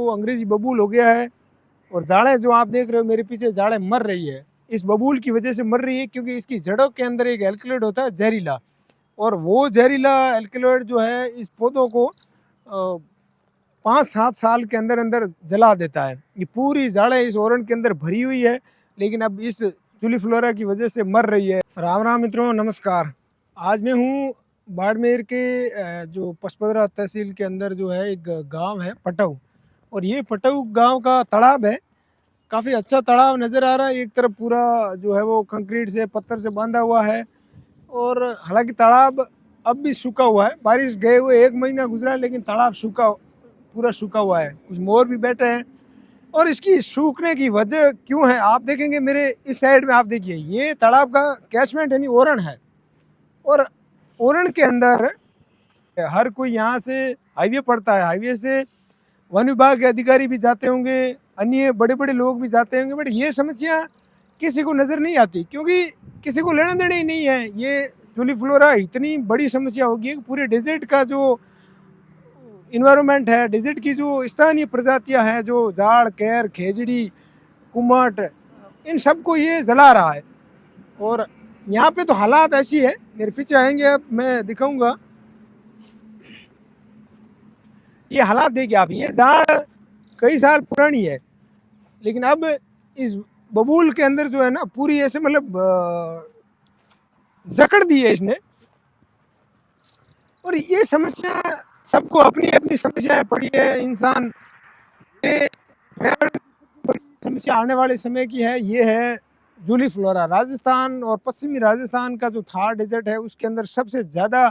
वो अंग्रेजी बबूल हो गया है। और जाड़े जो आप देख रहे हो मेरे पीछे, जाड़े मर रही है। इस बबूल की वजह से मर रही है क्योंकि इसकी जड़ों के अंदर एक एल्कलॉइड होता है जहरीला, और वो जहरीला एल्कलॉइड जो है इस पौधों को 5-7 साल के अंदर अंदर जला देता है। ये पूरी जाड़े इस ओरण के अंदर भरी हुई है, लेकिन अब इस जूलीफ्लोरा की वजह से मर रही है। राम राम मित्रों, नमस्कार। आज मैं हूँ बाड़मेर के जो पचपदरा तहसील के अंदर जो है एक गांव है पटऊ, और ये पटऊ गांव का तालाब है। काफ़ी अच्छा तालाब नज़र आ रहा है। एक तरफ पूरा जो है वो कंक्रीट से पत्थर से बांधा हुआ है, और हालांकि तालाब अब भी सूखा हुआ है। बारिश गए हुए 1 महीना गुजरा है, लेकिन तालाब पूरा सूखा हुआ है। कुछ मोर भी बैठे हैं। और इसकी सूखने की वजह क्यों है आप देखेंगे मेरे इस साइड में। आप देखिए, ये तालाब का कैचमेंट यानी ओरण है, और ओरण के अंदर हर कोई यहाँ से हाईवे पड़ता है। हाईवे से वन विभाग के अधिकारी भी जाते होंगे, अन्य बड़े बड़े लोग भी जाते होंगे, बट ये समस्या किसी को नज़र नहीं आती क्योंकि किसी को लेना देना ही नहीं है। ये जूलीफ्लोरा इतनी बड़ी समस्या होगी कि पूरे डेजर्ट का जो इन्वायरमेंट है, डेजर्ट की जो स्थानीय प्रजातियां हैं, जो जाड़, कैर, खेजड़ी, कुमट, इन सबको ये जला रहा है। और यहाँ पे तो हालात ऐसी है, मेरे पीछे आएंगे अब मैं दिखाऊंगा। ये हालात देखिए आप, ये जाड़ कई साल पुरानी है, लेकिन अब इस बबूल के अंदर जो है ना पूरी ऐसे मतलब जकड़ दी है इसने। और ये समस्या सबको अपनी अपनी समस्याएं पड़ी है। इंसान ये समस्या आने वाले समय की है, ये है जूलीफ्लोरा। राजस्थान और पश्चिमी राजस्थान का जो थार डेजर्ट है उसके अंदर सबसे ज़्यादा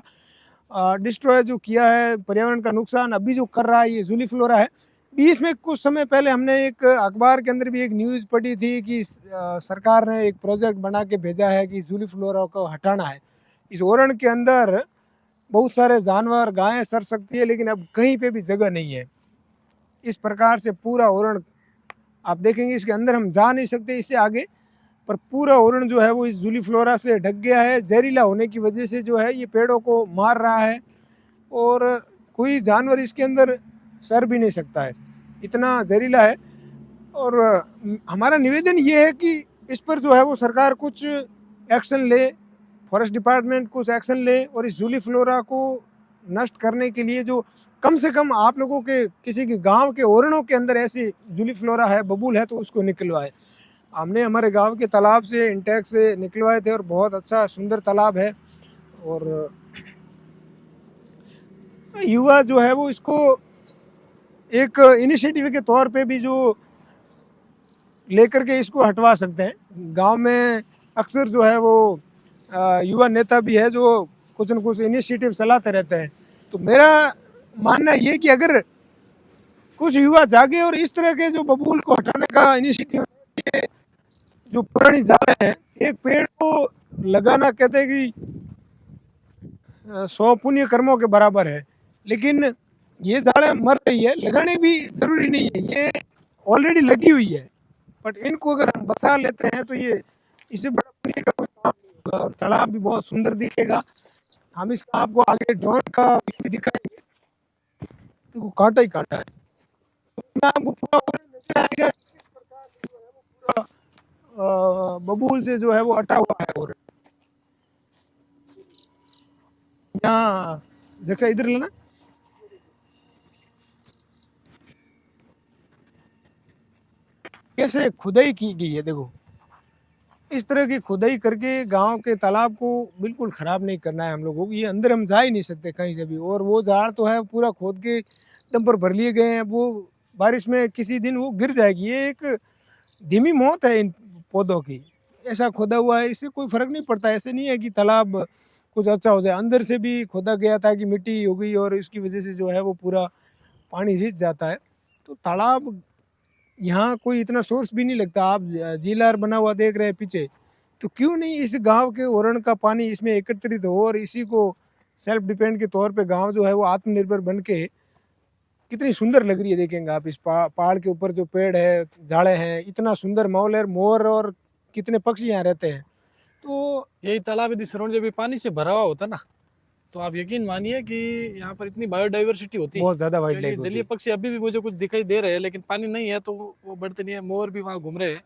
डिस्ट्रॉय जो किया है, पर्यावरण का नुकसान अभी जो कर रहा है, ये जूलीफ्लोरा है। बीच में कुछ समय पहले हमने एक अखबार के अंदर भी एक न्यूज़ पढ़ी थी कि सरकार ने एक प्रोजेक्ट बना के भेजा है कि जूलीफ्लोरा को हटाना है। इस ओरण के अंदर बहुत सारे जानवर, गायें सर सकती है, लेकिन अब कहीं पे भी जगह नहीं है। इस प्रकार से पूरा ओरण आप देखेंगे, इसके अंदर हम जा नहीं सकते इससे आगे, पर पूरा ओरण जो है वो इस जूलीफ्लोरा से ढक गया है। जहरीला होने की वजह से जो है ये पेड़ों को मार रहा है, और कोई जानवर इसके अंदर सर भी नहीं सकता है, इतना जहरीला है। और हमारा निवेदन ये है कि इस पर जो है वो सरकार कुछ एक्शन ले, फॉरेस्ट डिपार्टमेंट कुछ एक्शन ले, और इस जूलीफ्लोरा को नष्ट करने के लिए जो कम से कम आप लोगों के किसी के गांव के ओरणों के अंदर ऐसी जूलीफ्लोरा है, बबूल है, तो उसको निकलवाए। हमने हमारे गांव के तालाब से इंटेक से निकलवाए थे, और बहुत अच्छा सुंदर तालाब है। और युवा जो है वो इसको एक इनिशिएटिव के तौर पे भी जो लेकर के इसको हटवा सकते हैं। गांव में अक्सर जो है वो युवा नेता भी है जो कुछ न कुछ इनिशिएटिव चलाते रहते हैं। तो मेरा मानना ये कि अगर कुछ युवा जागे और इस तरह के जो बबूल को हटाने का इनिशिएटिव, जो पुरानी जाले हैं, एक पेड़ को लगाना कहते हैं कि 100 पुण्य कर्मों के बराबर है, लेकिन ये जाड़े मर रही है, लगाने भी जरूरी नहीं है, ये ऑलरेडी लगी हुई है। बट इनको अगर हम बचा लेते हैं तो ये इससे बड़ा पुण्य का कोई काम नहीं होगा, और तालाब भी बहुत सुंदर दिखेगा। हम इसका आपको आगे ड्रोन का भी दिखाएंगे, तो कांटा ही कांटा है। तो मैं आपको पूरा नजर आएगा किस प्रकार से जो है वो पूरा बबूल से जो है वो अटा हुआ है। और यहाँ जैसा इधर लेना, कैसे खुदाई की गई है, देखो इस तरह की खुदाई करके गांव के तालाब को बिल्कुल ख़राब नहीं करना है हम लोगों को। ये अंदर हम जा ही नहीं सकते कहीं से भी। और वो झाड़ तो है पूरा खोद के दम पर भर लिए गए हैं, वो बारिश में किसी दिन वो गिर जाएगी। ये एक धीमी मौत है इन पौधों की। ऐसा खोदा हुआ है, इससे कोई फ़र्क नहीं पड़ता। ऐसे नहीं है कि तालाब कुछ अच्छा हो जाए, अंदर से भी खोदा गया था कि मिट्टी हो गई, और इसकी वजह से जो है वो पूरा पानी रिस जाता है। तो तालाब यहाँ कोई इतना सोर्स भी नहीं लगता। आप झीलार बना हुआ देख रहे हैं पीछे, तो क्यों नहीं इस गांव के ओरण का पानी इसमें एकत्रित हो, और इसी को सेल्फ डिपेंड के तौर पे गांव जो है वो आत्मनिर्भर बन के कितनी सुंदर लग रही है। देखेंगे आप इस पहाड़ के ऊपर जो पेड़ है, झाड़े हैं, इतना सुंदर माहौल है, मोर और कितने पक्षी यहाँ रहते हैं। तो यही तालाब यदि सरोवर जब भी पानी से भरा हुआ होता ना, तो आप यकीन मानिए कि यहाँ पर इतनी बायोडाइवर्सिटी होती है। बहुत ज्यादा वाइल्ड चलिए, लाइफ जलीय पक्षी अभी भी मुझे कुछ दिखाई दे रहे हैं, लेकिन पानी नहीं है तो वो बढ़ते नहीं है। मोर भी वहाँ घूम रहे हैं।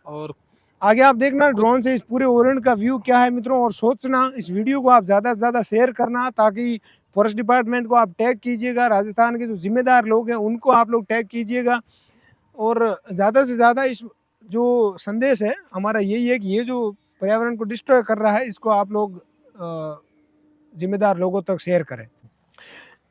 और आगे आप देखना ड्रोन से इस पूरे ओरेंड का व्यू क्या है मित्रों, और सोचना इस वीडियो को आप ज़्यादा से ज़्यादा शेयर करना, ताकि फॉरेस्ट डिपार्टमेंट को आप टैग कीजिएगा, राजस्थान के जो जिम्मेदार लोग हैं उनको आप लोग टैग कीजिएगा। और ज़्यादा से ज़्यादा इस जो संदेश है हमारा यही है कि ये जो पर्यावरण को डिस्ट्रॉय कर रहा है इसको आप लोग जिम्मेदार लोगों तक शेयर करें।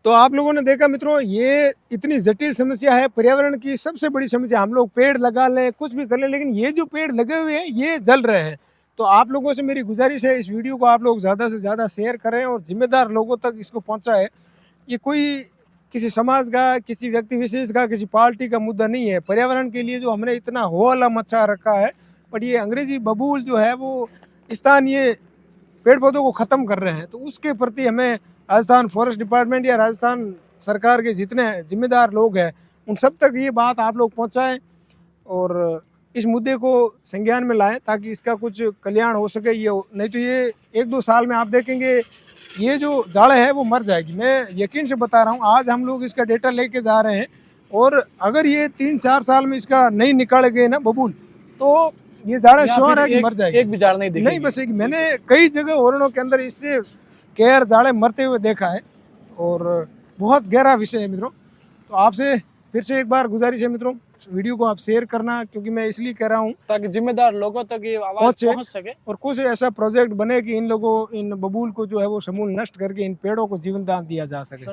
तो आप लोगों ने देखा मित्रों, ये इतनी जटिल समस्या है पर्यावरण की। सबसे बड़ी समस्या, हम लोग पेड़ लगा लें कुछ भी कर लें, लेकिन ये जो पेड़ लगे हुए हैं ये जल रहे हैं। तो आप लोगों से मेरी गुजारिश है, इस वीडियो को आप लोग ज़्यादा से ज़्यादा शेयर करें और जिम्मेदार लोगों तक इसको पहुंचाएं। ये कोई किसी समाज का, किसी व्यक्ति विशेष का, किसी पार्टी का मुद्दा नहीं है। पर्यावरण के लिए जो हमने इतना हो हल्ला मचा रखा है, बट ये अंग्रेजी बबूल जो है वो स्थानीय पेड़ पौधों को ख़त्म कर रहे हैं। तो उसके प्रति हमें राजस्थान फॉरेस्ट डिपार्टमेंट या राजस्थान सरकार के जितने जिम्मेदार लोग हैं उन सब तक ये बात आप लोग पहुंचाएं और इस मुद्दे को संज्ञान में लाएं, ताकि इसका कुछ कल्याण हो सके। ये नहीं तो ये 1-2 साल में आप देखेंगे ये जो जाड़ है वो मर जाएगी। मैं यकीन से बता रहा हूँ, आज हम लोग इसका डेटा लेके जा रहे हैं और अगर ये 3-4 साल में इसका नहीं निकाले गए ना बबूल, तो ये जाड़ा श्योर है कि मर जाएगी। एक भी जाड़ नहीं दिखेगी। नहीं बसेगी। मैंने कई जगह हरणों के अंदर इससे केयर जाड़े मरते हुए देखा है और बहुत गहरा विषय है मित्रों। तो आपसे फिर से एक बार गुजारिश है मित्रों, वीडियो को आप शेयर करना, क्योंकि मैं इसलिए कह रहा हूँ ताकि जिम्मेदार लोगों तक ये आवाज पहुंच सके और कुछ ऐसा प्रोजेक्ट बने कि इन लोगों, इन बबूल को जो है वो समूल नष्ट करके इन पेड़ों को जीवन दान दिया जा सके।